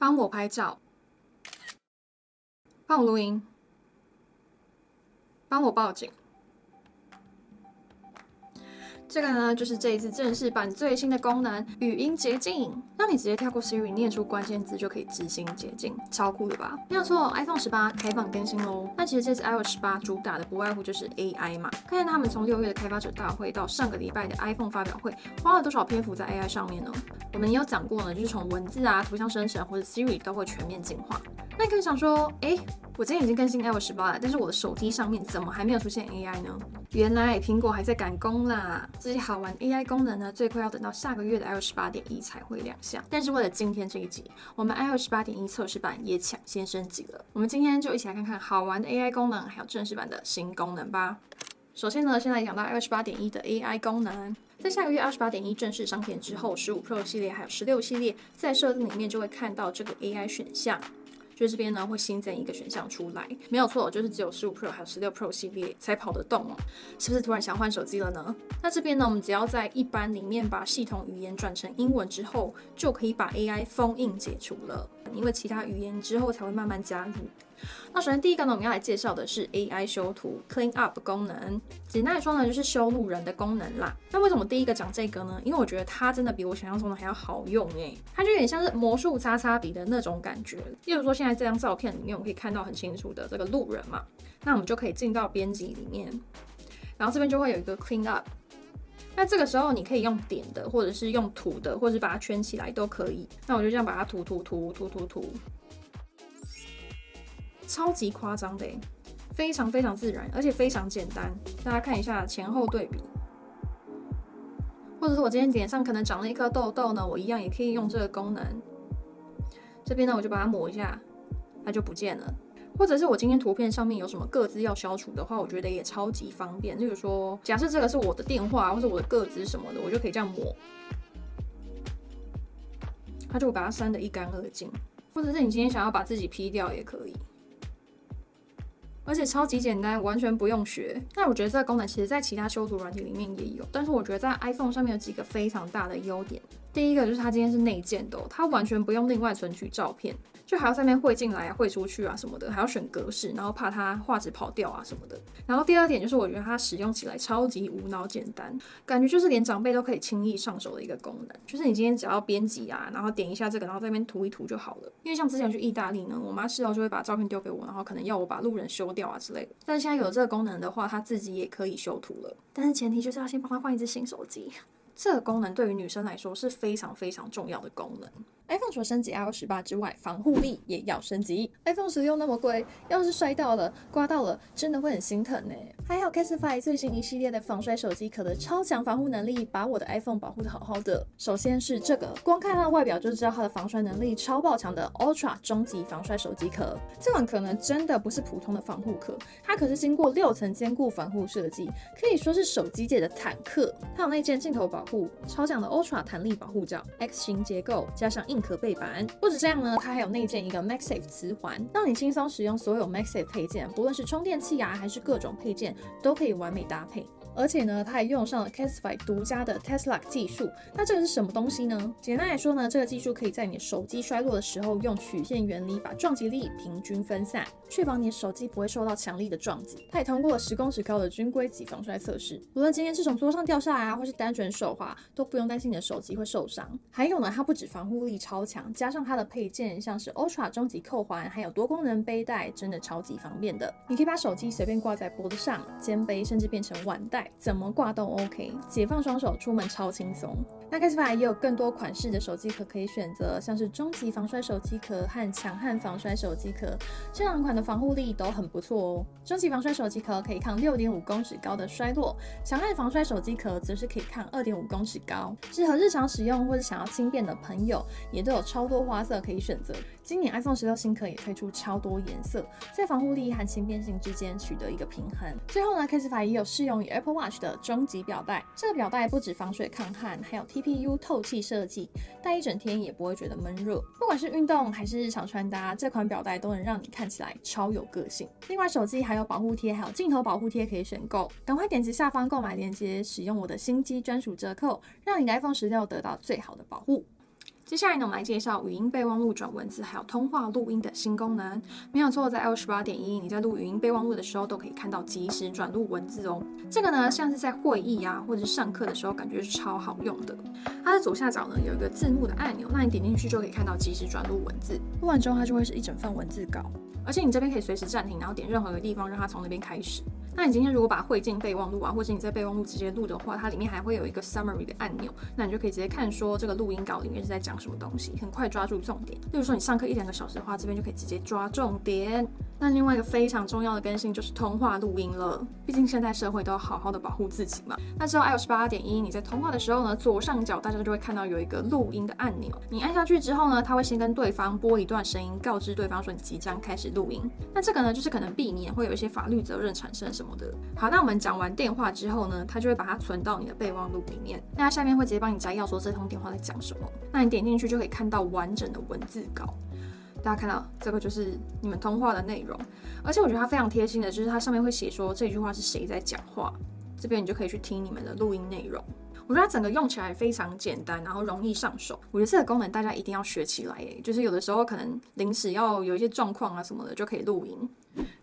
帮我拍照，帮我录音，帮我报警。这个呢，就是这一次正式版最新的功能——语音捷径，让你直接跳过 Siri 念出关键字就可以执行捷径，超酷的吧？没有错 ，iPhone 18开放更新喽。那其实这次 iOS 18主打的不外乎就是 AI 嘛。看看他们从6月的开发者大会到上个礼拜的 iPhone 发表会，花了多少篇幅在 AI 上面呢？我们也有讲过呢，就是从文字啊、图像生成或者 Siri 都会全面进化。那你可以想说，我今天已经更新 iOS 18了，但是我的手机上面怎么还没有出现 AI 呢？原来苹果还在赶工啦！这些好玩 AI 功能呢，最快要等到下个月的 iOS 8.1才会亮相。但是为了今天这一集，我们 iOS 8.1测试版也抢先升级了。我们今天就一起来看看好玩的 AI 功能，还有正式版的新功能吧。首先呢，先来讲到 iOS 8.1的 AI 功能。在下个月iOS 8.1正式上线之后，15 Pro 系列还有16系列，在设定里面就会看到这个 AI 选项。就这边呢会新增一个选项出来，没有错，就是只有15 Pro 还有16 Pro 系列才跑得动哦。是不是突然想换手机了呢？那这边呢，我们只要在一般里面把系统语言转成英文之后，就可以把 AI 封印解除了，因为其他语言之后才会慢慢加入。那首先第一个呢，我们要来介绍的是 AI 修图 Clean Up 功能。简单来说呢，就是修路人的功能啦。那为什么第一个讲这个呢？因为我觉得它真的比我想象中的还要好用它就有点像是魔术擦擦笔的那种感觉。例如说现在这张照片里面，我们可以看到很清楚的这个路人嘛，那我们就可以进到编辑里面，然后这边就会有一个 Clean Up。那这个时候你可以用点的，或者是用涂的，或者是把它圈起来都可以。那我就这样把它涂，超级夸张的非常非常自然，而且非常简单。大家看一下前后对比，或者是我今天脸上可能长了一颗痘痘呢，我一样也可以用这个功能。这边呢，我就把它抹一下，它就不见了。或者是我今天图片上面有什么个资要消除的话，我觉得也超级方便。例如说，假设这个是我的电话或者我的个资什么的，我就可以这样抹，它就会把它删得一干二净。或者是你今天想要把自己 P 掉也可以。而且超级简单，完全不用学。那我觉得这个功能其实在其他修图软体里面也有，但是我觉得在 iPhone 上面有几个非常大的优点。第一个就是它今天是内建的它完全不用另外存取照片，就还要在那边汇进来啊、汇出去啊什么的，还要选格式，然后怕它画质跑掉啊什么的。然后第二点就是我觉得它使用起来超级无脑简单，感觉就是连长辈都可以轻易上手的一个功能。就是你今天只要编辑啊，然后点一下这个，然后在那边涂一涂就好了。因为像之前去意大利呢，我妈事后就会把照片丢给我，然后可能要我把路人修掉啊之类的。但是现在有这个功能的话，它自己也可以修图了，但是前提就是要先帮他换一只新手机。这个功能对于女生来说是非常非常重要的功能。iPhone 除了升级 iOS 18之外，防护力也要升级。iPhone 16那么贵，要是摔到了、刮到了，真的会很心疼还好 Casetify 最新一系列的防摔手机壳的超强防护能力，把我的 iPhone 保护得好好的。首先是这个，光看它的外表就知道它的防摔能力超爆强的 Ultra 终极防摔手机壳。这款壳呢，真的不是普通的防护壳，它可是经过6层坚固防护设计，可以说是手机界的坦克。它有内建镜头保护、超强的 Ultra 弹力保护罩、X 型结构，加上硬壳背板。不止这样呢，它还有内建一个 MagSafe 磁环，让你轻松使用所有 MagSafe 配件，不论是充电器还是各种配件，都可以完美搭配。而且呢，它还用上了 Casetify 独家的 Tesla 技术。那这个是什么东西呢？简单来说呢，这个技术可以在你手机摔落的时候，用曲线原理把撞击力平均分散，确保你的手机不会受到强力的撞击。它也通过了10公尺高的军规级防摔测试，无论今天是从桌上掉下来或是单纯手滑，都不用担心你的手机会受伤。还有呢，它不止防护力超强，加上它的配件像是 Ultra 终极扣环，还有多功能背带，真的超级方便的。你可以把手机随便挂在脖子上、肩背，甚至变成腕带。怎么挂都 OK， 解放双手出门超轻松。那 Casetify 也有更多款式的手机壳可以选择，像是终极防摔手机壳和强悍防摔手机壳，这两款的防护力都很不错哦。终极防摔手机壳可以抗 6.5 公尺高的摔落，强悍防摔手机壳则是可以抗 2.5 公尺高，适合日常使用或者想要轻便的朋友，也都有超多花色可以选择。今年 iPhone 16新壳也推出超多颜色，在防护力和轻便性之间取得一个平衡。最后呢 ，Casetify 也有适用于 Apple Watch 的终极表带，这个表带不止防水抗汗，还有 TPU 透气设计，戴一整天也不会觉得闷热。不管是运动还是日常穿搭，这款表带都能让你看起来超有个性。另外，手机还有保护贴，还有镜头保护贴可以选购，赶快点击下方购买链接，使用我的新机专属折扣，让你的 iPhone 16得到最好的保护。接下来呢，我们来介绍语音备忘录转文字，还有通话录音的新功能。没有错，在 iOS 18.1，你在录语音备忘录的时候，都可以看到即时转录文字哦。这个呢，像是在会议啊，或者是上课的时候，感觉是超好用的。它的左下角呢有一个字幕的按钮，那你点进去就可以看到即时转录文字。录完之后，它就会是一整份文字稿，而且你这边可以随时暂停，然后点任何一个地方，让它从那边开始。那你今天如果把汇进备忘录啊，或者你在备忘录直接录的话，它里面还会有一个 summary 的按钮，那你就可以直接看说这个录音稿里面是在讲什么东西，很快抓住重点。例如说你上课1-2个小时的话，这边就可以直接抓重点。那另外一个非常重要的更新就是通话录音了，毕竟现在社会都要好好的保护自己嘛。那之后 iOS 18.1，你在通话的时候呢，左上角大家就会看到有一个录音的按钮，你按下去之后呢，它会先跟对方播一段声音，告知对方说你即将开始录音。那这个呢，就是可能避免会有一些法律责任产生什么的。好，那我们讲完电话之后呢，它就会把它存到你的备忘录里面。那它下面会直接帮你摘要说这通电话在讲什么。那你点进去就可以看到完整的文字稿。大家看到这个就是你们通话的内容，而且我觉得它非常贴心的，就是它上面会写说这句话是谁在讲话，这边你就可以去听你们的录音内容。我觉得它整个用起来非常简单，然后容易上手。我觉得这个功能大家一定要学起来耶，就是有的时候可能临时要有一些状况啊什么的，就可以录音。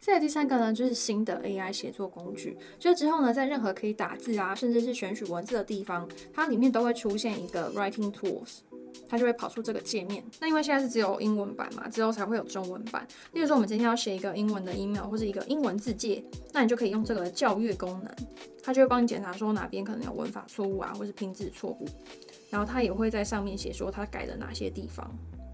再来第3个呢，就是新的 AI 写作工具。就是之后呢，在任何可以打字啊，甚至是选取文字的地方，它里面都会出现一个 Writing Tools。它就会跑出这个界面。那因为现在是只有英文版嘛，之后才会有中文版。例如说，我们今天要写一个英文的 email 或是一个英文字界，那你就可以用这个校阅功能，它就会帮你检查说哪边可能有文法错误啊，或是拼字错误，然后它也会在上面写说它改了哪些地方。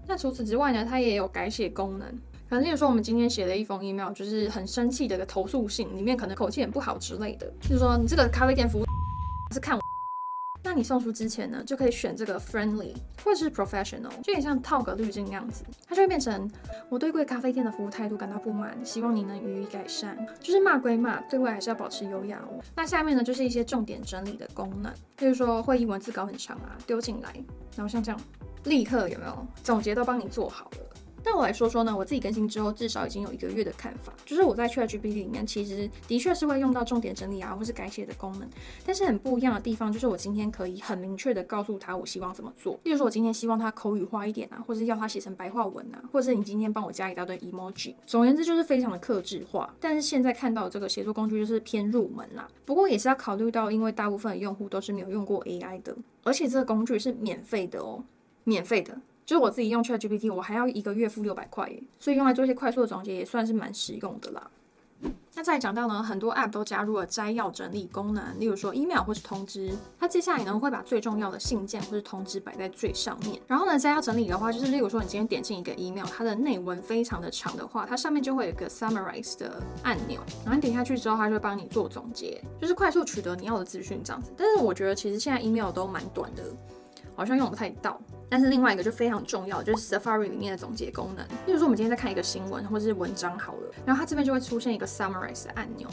那除此之外呢，它也有改写功能。可能例如说，我们今天写了一封 email， 就是很生气的一个投诉信，里面可能口气很不好之类的，就是说你这个咖啡店服务是看我。那你送出之前呢，就可以选这个 friendly 或者是 professional， 就有点像套个滤镜那样子，它就会变成我对贵咖啡店的服务态度感到不满，希望你能予以改善。就是骂归骂，对外还是要保持优雅哦。那下面呢，就是一些重点整理的功能，例如说会议文字稿很长啊，丢进来，然后像这样立刻有没有总结都帮你做好了。那我来说说呢，我自己更新之后至少已经有1个月的看法，就是我在 ChatGPT 里面其实的确是会用到重点整理啊，或是改写的功能，但是很不一样的地方就是我今天可以很明确的告诉他我希望怎么做。例如说我今天希望他口语化一点啊，或是要他写成白话文啊，或者是你今天帮我加一大堆 emoji， 总而言之就是非常的客制化。但是现在看到的这个写作工具就是偏入门啦，不过也是要考虑到，因为大部分的用户都是没有用过 AI 的，而且这个工具是免费的哦，免费的。就是我自己用 ChatGPT， 我还要1个月付600块耶，所以用来做一些快速的总结也算是蛮实用的啦。那再讲到呢，很多 App 都加入了摘要整理功能，例如说 email 或是通知，它接下来呢会把最重要的信件或是通知摆在最上面。然后呢，摘要整理的话，就是例如说你今天点进一个 email， 它的内文非常的长的话，它上面就会有一个 summarize 的按钮，然后你点下去之后，它就会帮你做总结，就是快速取得你要的资讯这样子。但是我觉得其实现在 email 都蛮短的，好像用不太到。但是另外一个就非常重要，就是 Safari 里面的总结功能。例如说我们今天在看一个新闻或者是文章好了，然后它这边就会出现一个 Summarize 的按钮，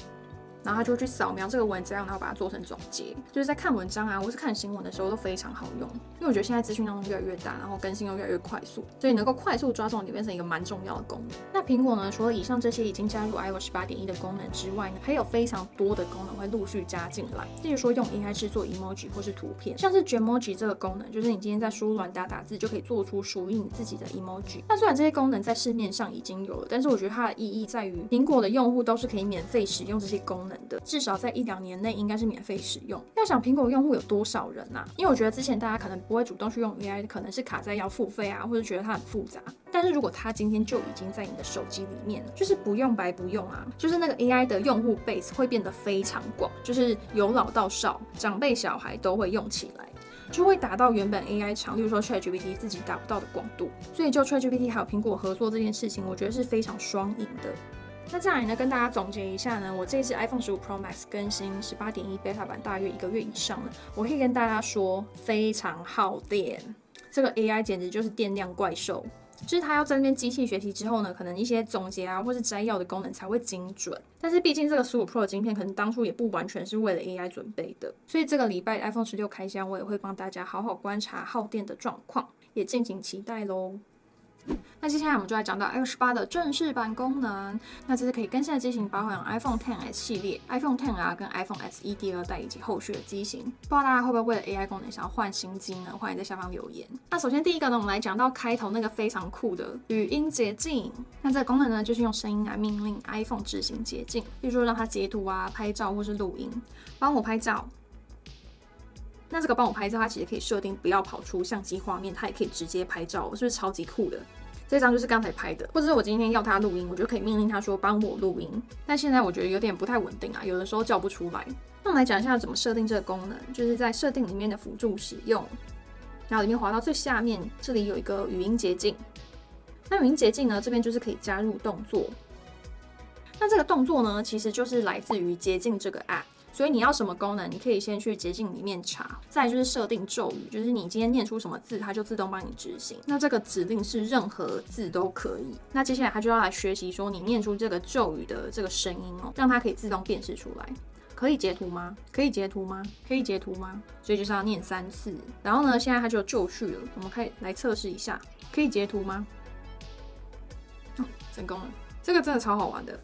然后它就会去扫描这个文章，然后把它做成总结。就是在看文章啊，或是看新闻的时候都非常好用。因为我觉得现在资讯量越来越大，然后更新又越来越快速，所以能够快速抓重点变成一个蛮重要的功能。那苹果呢，除了以上这些已经加入 iOS 18.1的功能之外呢，还有非常多的功能会陆续加进来。例如说用 AI 制作 emoji 或是图片，像是 Gemoji 这个功能，就是你今天在输入软打字就可以做出属于你自己的 emoji。那虽然这些功能在市面上已经有了，但是我觉得它的意义在于，苹果的用户都是可以免费使用这些功能的，至少在1-2年内应该是免费使用。要想苹果用户有多少人啊？因为我觉得之前大家可能不会主动去用 AI， 可能是卡在要付费啊，或者觉得它很复杂。但是如果它今天就已经在你的手机里面了，就是不用白不用啊，就是那个 AI 的用户 base 会变得非常广，就是由老到少，长辈小孩都会用起来，就会达到原本 AI 厂，例如说 ChatGPT 自己达不到的广度。所以就 ChatGPT 还有苹果合作这件事情，我觉得是非常双赢的。那再来呢，跟大家总结一下呢，我这一次 iPhone 15 Pro Max 更新 18.1 Beta 版大约1个月以上了，我可以跟大家说非常耗电，这个 AI 简直就是电量怪兽。就是它要在那边机器学习之后呢，可能一些总结啊或是摘要的功能才会精准。但是毕竟这个15 Pro 的晶片可能当初也不完全是为了 AI 准备的，所以这个礼拜 iPhone 16开箱我也会帮大家好好观察耗电的状况，也敬请期待咯。那接下来我们就来讲到 iOS 18的正式版功能。那这是可以更新的机型，包含 iPhone XS 系列、iPhone XR 跟 iPhone SE 第2代以及后续的机型。不知道大家会不会为了 AI 功能想要换新机呢？欢迎在下方留言。那首先第一个呢，我们来讲到开头那个非常酷的语音捷径。那这个功能呢，就是用声音来命令 iPhone 执行捷径，比如说让它截图啊、拍照或是录音，帮我拍照。那这个帮我拍照，它其实可以设定不要跑出相机画面，它也可以直接拍照，是不是超级酷的？这张就是刚才拍的，或者是我今天要它录音，我就可以命令它说帮我录音。但现在我觉得有点不太稳定啊，有的时候叫不出来。那我们来讲一下怎么设定这个功能，就是在设定里面的辅助使用，然后里面滑到最下面，这里有一个语音捷径。那语音捷径呢，这边就是可以加入动作。那这个动作呢，其实就是来自于捷径这个 app。所以你要什么功能，你可以先去捷径里面查。再来就是设定咒语，就是你今天念出什么字，它就自动帮你执行。那这个指令是任何字都可以。那接下来它就要来学习说你念出这个咒语的这个声音哦，让它可以自动辨识出来。可以截图吗？可以截图吗？可以截图吗？所以就是要念3次。然后呢，现在它就就绪了。我们可以来测试一下，可以截图吗？哦，成功了！这个真的超好玩的。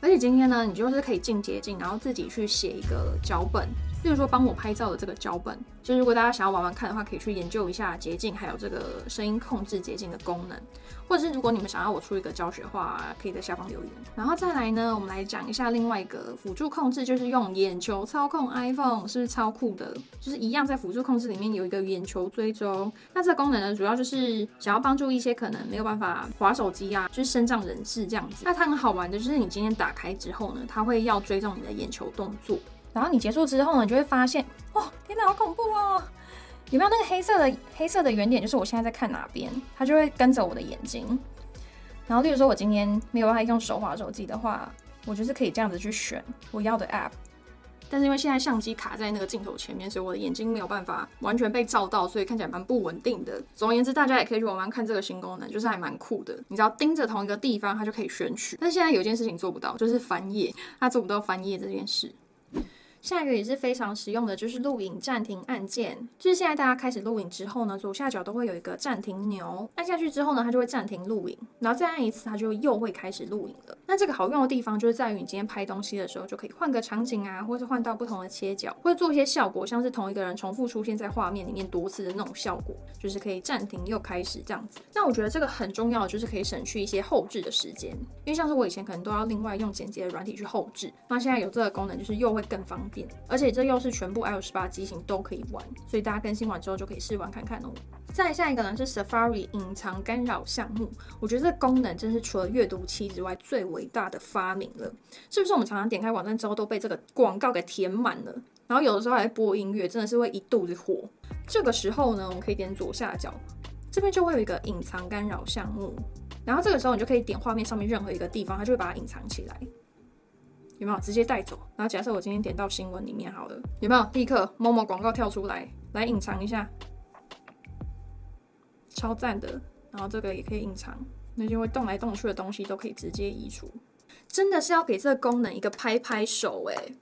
而且今天呢，你就是可以进捷径，然后自己去写一个脚本，例如说帮我拍照的这个脚本。就如果大家想要玩玩看的话，可以去研究一下捷径，还有这个声音控制捷径的功能。或者是如果你们想要我出一个教学的话，可以在下方留言。然后再来呢，我们来讲一下另外一个辅助控制，就是用眼球操控 iPhone， 是不是超酷的？就是一样在辅助控制里面有一个眼球追踪。那这个功能呢，主要就是想要帮助一些可能没有办法滑手机啊，就是身障人士这样子。那它很好玩的就是你今天打开之后呢，它会要追踪你的眼球动作。然后你结束之后呢，你就会发现，哦，天哪，好恐怖哦！有没有那个黑色的圆点？就是我现在在看哪边，它就会跟着我的眼睛。然后，例如说我今天没有办法用手滑手机的话，我就是可以这样子去选我要的 app。但是因为现在相机卡在那个镜头前面，所以我的眼睛没有办法完全被照到，所以看起来蛮不稳定的。总而言之，大家也可以去玩玩看这个新功能，就是还蛮酷的。你只要盯着同一个地方，它就可以选取。但是现在有一件事情做不到，就是翻页，它做不到翻页这件事。下一个也是非常实用的，就是录影暂停按键。就是现在大家开始录影之后呢，左下角都会有一个暂停钮，按下去之后呢，它就会暂停录影，然后再按一次，它就又会开始录影了。那这个好用的地方就是在于你今天拍东西的时候，就可以换个场景啊，或是换到不同的切角，或者做一些效果，像是同一个人重复出现在画面里面多次的那种效果，就是可以暂停又开始这样子。那我觉得这个很重要的就是可以省去一些后置的时间，因为像是我以前可能都要另外用剪辑的软体去后置，那现在有这个功能就是又会更方便，而且这又是全部 iOS 18机型都可以玩，所以大家更新完之后就可以试玩看看哦。再来下一个呢是 Safari 隐藏干扰项目，我觉得这个功能真是除了阅读器之外最伟大的发明了。是不是我们常常点开网站之后都被这个广告给填满了，然后有的时候还播音乐，真的是会一肚子火。这个时候呢，我们可以点左下角，这边就会有一个隐藏干扰项目，然后这个时候你就可以点画面上面任何一个地方，它就会把它隐藏起来。有没有直接带走？然后假设我今天点到新闻里面好了，有没有立刻某某广告跳出来，来隐藏一下，超赞的。然后这个也可以隐藏，那些会动来动去的东西都可以直接移除，真的是要给这个功能一个拍拍手欸，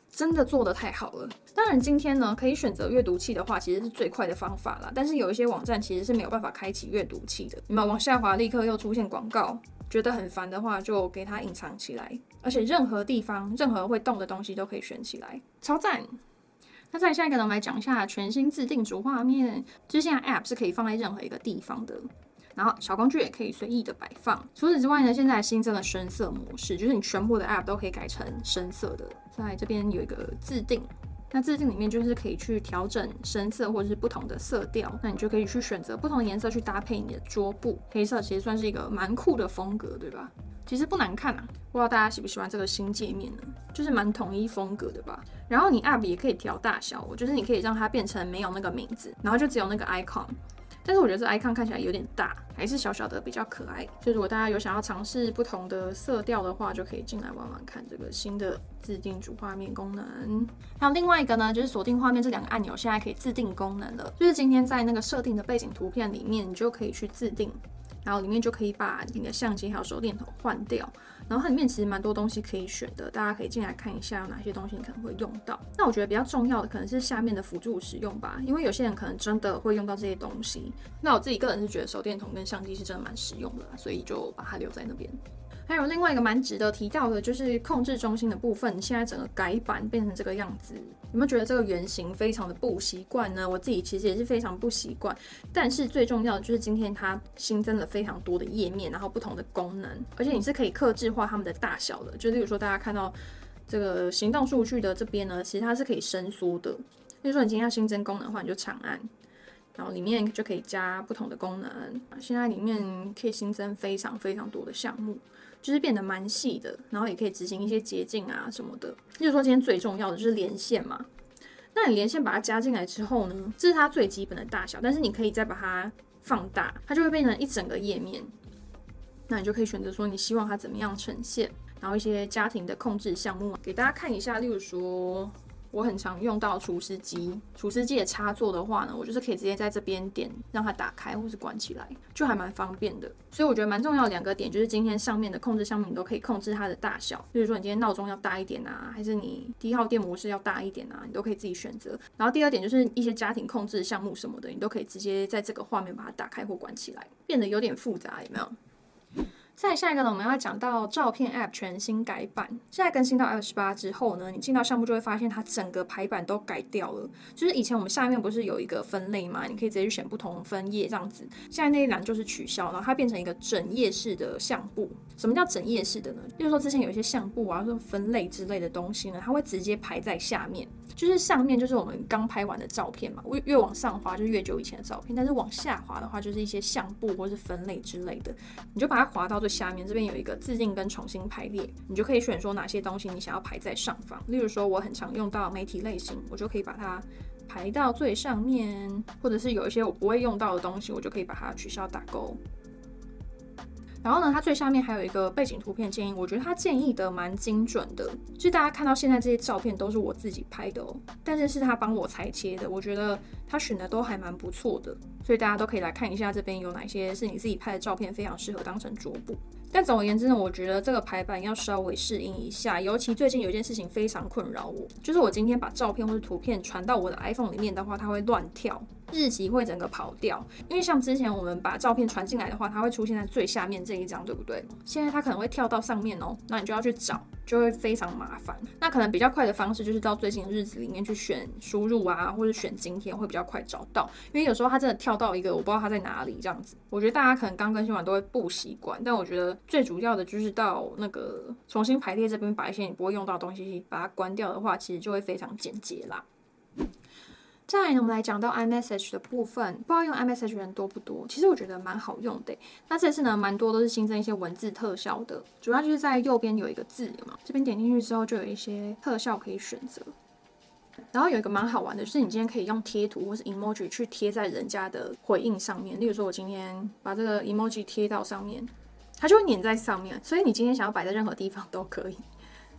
真的做得太好了。当然今天呢，可以选择阅读器的话，其实是最快的方法啦。但是有一些网站其实是没有办法开启阅读器的，你们往下滑立刻又出现广告。觉得很烦的话，就给它隐藏起来，而且任何地方、任何会动的东西都可以选起来，超赞！那再下一个呢，我们来讲一下全新自定主画面，就是现在 App 是可以放在任何一个地方的，然后小工具也可以随意的摆放。除此之外呢，现在新增了深色模式，就是你全部的 App 都可以改成深色的。在这边有一个自定。那自定里面就是可以去调整深色或者是不同的色调，那你就可以去选择不同的颜色去搭配你的桌布。黑色其实算是一个蛮酷的风格，对吧？其实不难看啊，不知道大家喜不喜欢这个新界面呢？就是蛮统一风格的吧。然后你 App 也可以调大小，就是你可以让它变成没有那个名字，然后就只有那个 icon。但是我觉得这 icon 看起来有点大，还是小小的比较可爱。所以如果大家有想要尝试不同的色调的话，就可以进来玩玩看这个新的自定主画面功能。还有另外一个呢，就是锁定画面这两个按钮现在可以自定功能了。就是今天在那个设定的背景图片里面，你就可以去自定。然后里面就可以把你的相机还有手电筒换掉。然后它里面其实蛮多东西可以选的，大家可以进来看一下有哪些东西你可能会用到。那我觉得比较重要的可能是下面的辅助使用吧，因为有些人可能真的会用到这些东西。那我自己个人是觉得手电筒跟相机是真的蛮实用的，所以就把它留在那边。还有另外一个蛮值得提到的，就是控制中心的部分，现在整个改版变成这个样子，有没有觉得这个圆形非常的不习惯呢？我自己其实也是非常不习惯，但是最重要的就是今天它新增了非常多的页面，然后不同的功能，而且你是可以客制化它们的大小的，就例如说大家看到这个行动数据的这边呢，其实它是可以伸缩的，例如说你今天要新增功能的话，你就长按。然后里面就可以加不同的功能，现在里面可以新增非常多的项目，就是变得蛮细的，然后也可以执行一些捷径啊什么的。例如说今天最重要的就是连线嘛，那你连线把它加进来之后呢，这是它最基本的大小，但是你可以再把它放大，它就会变成一整个页面。那你就可以选择说你希望它怎么样呈现，然后一些家庭的控制项目给大家看一下，例如说。我很常用到除湿机的插座的话呢，我就是可以直接在这边点让它打开或是关起来，就还蛮方便的。所以我觉得蛮重要的2个点，就是今天上面的控制项目你都可以控制它的大小，比如说你今天闹钟要大一点啊，还是你低耗电模式要大一点啊，你都可以自己选择。然后第2点就是一些家庭控制项目什么的，你都可以直接在这个画面把它打开或关起来，变得有点复杂，有没有？再下一个呢，我们要讲到照片 App 全新改版。现在更新到 iOS 18之后呢，你进到项目就会发现它整个排版都改掉了。就是以前我们下面不是有一个分类嘛，你可以直接去选不同分页这样子。现在那一栏就是取消，然后它变成一个整页式的相簿。什么叫整页式的呢？例如说之前有一些相簿啊，或者分类之类的东西呢，它会直接排在下面。就是上面就是我们刚拍完的照片嘛，越往上滑就是越久以前的照片，但是往下滑的话就是一些相簿或是分类之类的，你就把它滑到最下面，这边有一个自定跟重新排列，你就可以选说哪些东西你想要排在上方。例如说我很常用到媒体类型，我就可以把它排到最上面，或者是有一些我不会用到的东西，我就可以把它取消打勾。然后呢，它最下面还有一个背景图片建议，我觉得它建议的蛮精准的，就是大家看到现在这些照片都是我自己拍的哦，但是是他帮我裁切的，我觉得他选的都还蛮不错的，所以大家都可以来看一下这边有哪些是你自己拍的照片，非常适合当成桌布。但总而言之呢，我觉得这个排版要稍微适应一下，尤其最近有一件事情非常困扰我，就是我今天把照片或是图片传到我的 iPhone 里面的话，它会乱跳，日期会整个跑掉。因为像之前我们把照片传进来的话，它会出现在最下面这一张，对不对？现在它可能会跳到上面哦，那你就要去找，就会非常麻烦。那可能比较快的方式就是到最近的日子里面去选输入啊，或者选今天会比较快找到。因为有时候它真的跳到一个我不知道它在哪里这样子，我觉得大家可能刚更新完都会不习惯，但我觉得最主要的就是到那个重新排列这边，把一些你不会用到的东西把它关掉的话，其实就会非常简洁啦。再来呢，我们来讲到 iMessage 的部分，不知道用 iMessage 的人多不多？其实我觉得蛮好用的。那这次呢，蛮多都是新增一些文字特效的，主要就是在右边有一个字，有没有？这边点进去之后就有一些特效可以选择。然后有一个蛮好玩的，就是你今天可以用贴图或是 emoji 去贴在人家的回应上面。例如说，我今天把这个 emoji 贴到上面，它就会粘在上面，所以你今天想要摆在任何地方都可以，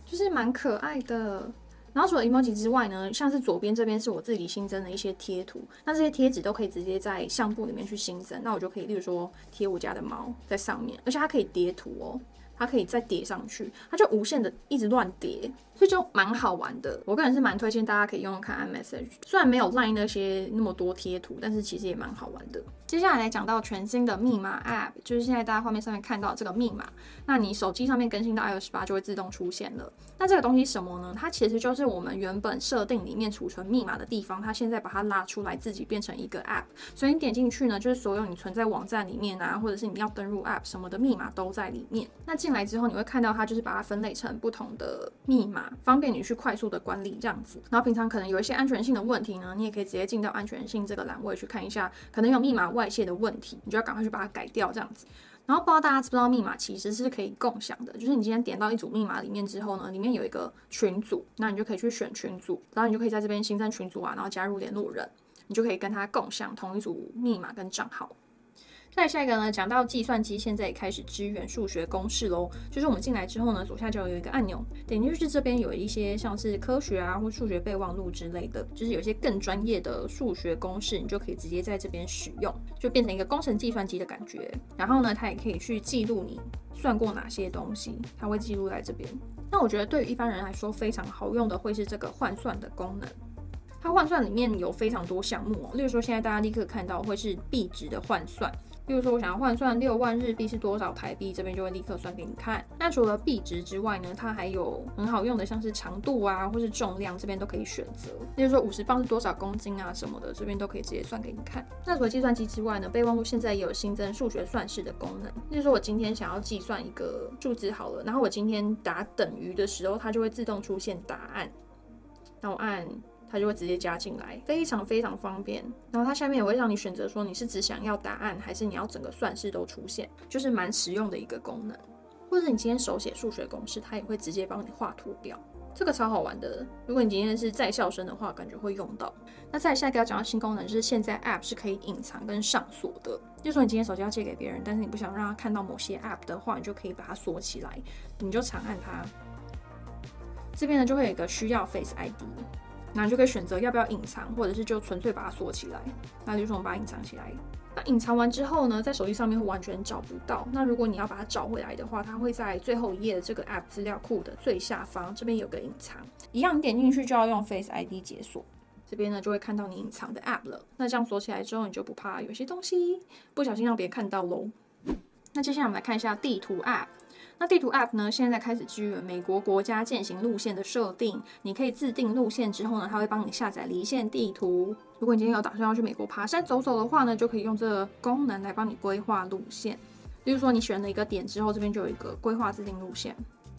就是蛮可爱的。然后除了 emoji 之外呢，像是左边这边是我自己新增的一些贴图，那这些贴纸都可以直接在相簿里面去新增。那我就可以，例如说贴我家的猫在上面，而且它可以叠图哦，它可以再叠上去，它就无限的一直乱叠，所以就蛮好玩的。我个人是蛮推荐大家可以用用看 iMessage， 虽然没有 LINE 那些那么多贴图，但是其实也蛮好玩的。接下来讲到全新的密码 App， 就是现在大家画面上面看到这个密码，那你手机上面更新到 iOS 18就会自动出现了。那这个东西什么呢？它其实就是我们原本设定里面储存密码的地方，它现在把它拉出来，自己变成一个 App。所以你点进去呢，就是所有你存在网站里面啊，或者是你要登入 App 什么的密码都在里面。那进来之后，你会看到它就是把它分类成不同的密码，方便你去快速的管理这样子。然后平常可能有一些安全性的问题呢，你也可以直接进到安全性这个栏位去看一下，可能有密码外泄的问题，你就要赶快去把它改掉这样子。然后不知道大家知不知道，密码其实是可以共享的，就是你今天点到一组密码里面之后呢，里面有一个群组，那你就可以去选群组，然后你就可以在这边新增群组啊，然后加入联络人，你就可以跟他共享同一组密码跟账号。再下一个呢，讲到计算机现在也开始支援数学公式咯，就是我们进来之后呢，左下角有一个按钮，点进去这边有一些像是科学啊或数学备忘录之类的，就是有一些更专业的数学公式，你就可以直接在这边使用，就变成一个工程计算机的感觉。然后呢，它也可以去记录你算过哪些东西，它会记录在这边。那我觉得对于一般人来说非常好用的会是这个换算的功能。它换算里面有非常多项目哦，例如说现在大家立刻看到会是币值的换算，例如说我想要换算6万日币是多少台币，这边就会立刻算给你看。那除了币值之外呢，它还有很好用的像是长度啊或是重量，这边都可以选择，例如说50磅是多少公斤啊什么的，这边都可以直接算给你看。那除了计算机之外呢，备忘录现在也有新增数学算式的功能，例如说我今天想要计算一个数字好了，然后我今天打等于的时候，它就会自动出现答案，那我按它就会直接加进来，非常非常方便。然后它下面也会让你选择说你是只想要答案，还是你要整个算式都出现，就是蛮实用的一个功能。或者你今天手写数学公式，它也会直接帮你画图表，这个超好玩的。如果你今天是在校生的话，感觉会用到。那再下一个要讲到新功能，就是现在 App 是可以隐藏跟上锁的。就是说你今天手机要借给别人，但是你不想让他看到某些 App 的话，你就可以把它锁起来，你就长按它。这边呢就会有一个需要 Face ID。那你就可以选择要不要隐藏，或者是就纯粹把它锁起来。那就是我们把它隐藏起来。那隐藏完之后呢，在手机上面会完全找不到。那如果你要把它找回来的话，它会在最后一页的这个 App 资料库的最下方，这边有个隐藏，一样你点进去就要用 Face ID 解锁。这边呢就会看到你隐藏的 App 了。那这样锁起来之后，你就不怕有些东西不小心让别人看到咯。那接下来我们来看一下地图 App。那地图 App 呢，现在开始支援美国国家践行路线的设定。你可以自定路线之后呢，它会帮你下载离线地图。如果你今天有打算要去美国爬山走走的话呢，就可以用这个功能来帮你规划路线。例如说你选了一个点之后，这边就有一个规划自定路线。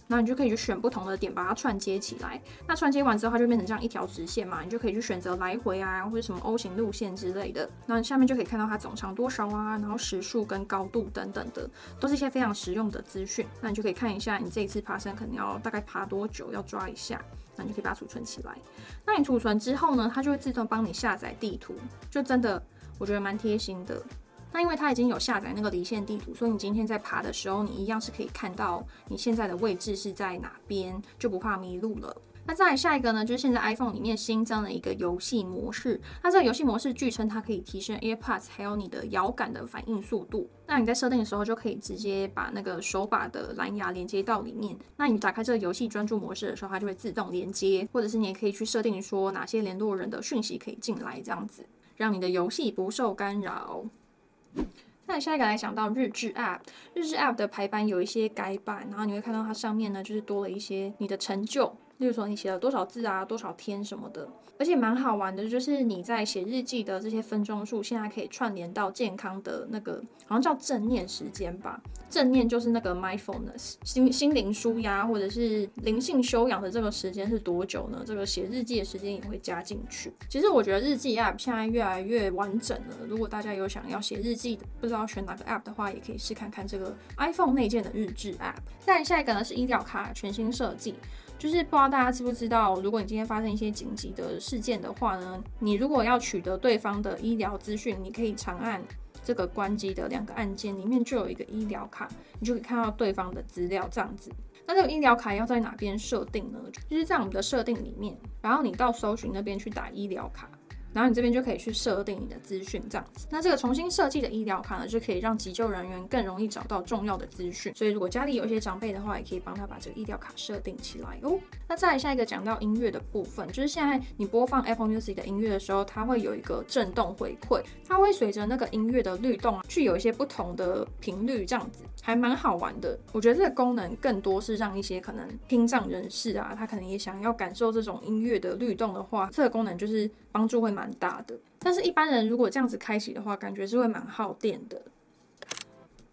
然后你就可以去选不同的点，把它串接起来。那串接完之后，它就变成这样一条直线嘛，你就可以去选择来回啊，或者什么 O 型路线之类的。那下面就可以看到它总长多少啊，然后时速跟高度等等的，都是一些非常实用的资讯。那你就可以看一下你这一次爬山可能要大概爬多久，要抓一下。那你就可以把它储存起来。那你储存之后呢，它就会自动帮你下载地图，就真的我觉得蛮贴心的。那因为它已经有下载那个离线地图，所以你今天在爬的时候，你一样是可以看到你现在的位置是在哪边，就不怕迷路了。那再来下一个呢，就是现在 iPhone 里面新增了一个游戏模式。那这个游戏模式据称它可以提升 AirPods 还有你的摇杆的反应速度。那你在设定的时候就可以直接把那个手把的蓝牙连接到里面。那你打开这个游戏专注模式的时候，它就会自动连接，或者是你也可以去设定说哪些联络人的讯息可以进来，这样子让你的游戏不受干扰。那下一个来讲到日志 App， 日志 App 的排版有一些改版，然后你会看到它上面呢就是多了一些你的成就，例如说你写了多少字啊、多少天什么的，而且蛮好玩的，就是你在写日记的这些分钟数，现在可以串联到健康的那个好像叫正念时间吧，正念就是那个 mindfulness 心灵舒压或者是灵性修养的这个时间是多久呢？这个写日记的时间也会加进去。其实我觉得日记 App 现在越来越完整了，如果大家有想要写日记的，不知道选哪个 App 的话，也可以试看看这个 iPhone 内建的日志 App。再来下一个呢是医疗卡全新设计。就是不知道大家知不知道，如果你今天发生一些紧急的事件的话呢，你如果要取得对方的医疗资讯，你可以长按这个关机的2个按键，里面就有一个医疗卡，你就可以看到对方的资料这样子。那这个医疗卡要在哪边设定呢？就是在我们的设定里面，然后你到搜寻那边去打医疗卡。然后你这边就可以去设定你的资讯这样子。那这个重新设计的医疗卡呢，就可以让急救人员更容易找到重要的资讯。所以如果家里有一些长辈的话，也可以帮他把这个医疗卡设定起来哦。那再来下一个讲到音乐的部分，就是现在你播放 Apple Music 的音乐的时候，它会有一个震动回馈，它会随着那个音乐的律动啊，去有一些不同的频率这样子，还蛮好玩的。我觉得这个功能更多是让一些可能听障人士啊，他可能也想要感受这种音乐的律动的话，这个功能就是帮助会蛮大的。但是一般人如果这样子开启的话，感觉是会蛮耗电的。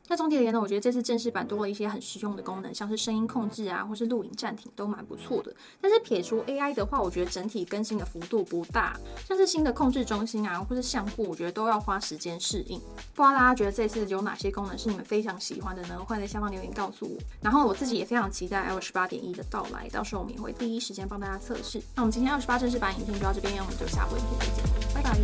那总体而言呢，我觉得这次正式版多了一些很实用的功能，像是声音控制啊，或是录影暂停都蛮不错的。但是撇除 AI 的话，我觉得整体更新的幅度不大，像是新的控制中心啊，或是相簿，我觉得都要花时间适应。不知道大家觉得这次有哪些功能是你们非常喜欢的呢？欢迎在下方留言告诉我。然后我自己也非常期待 iOS 18.1的到来，到时候我们也会第一时间帮大家测试。那我们今天28正式版影片就到这边，我们就下回影片再见，拜拜。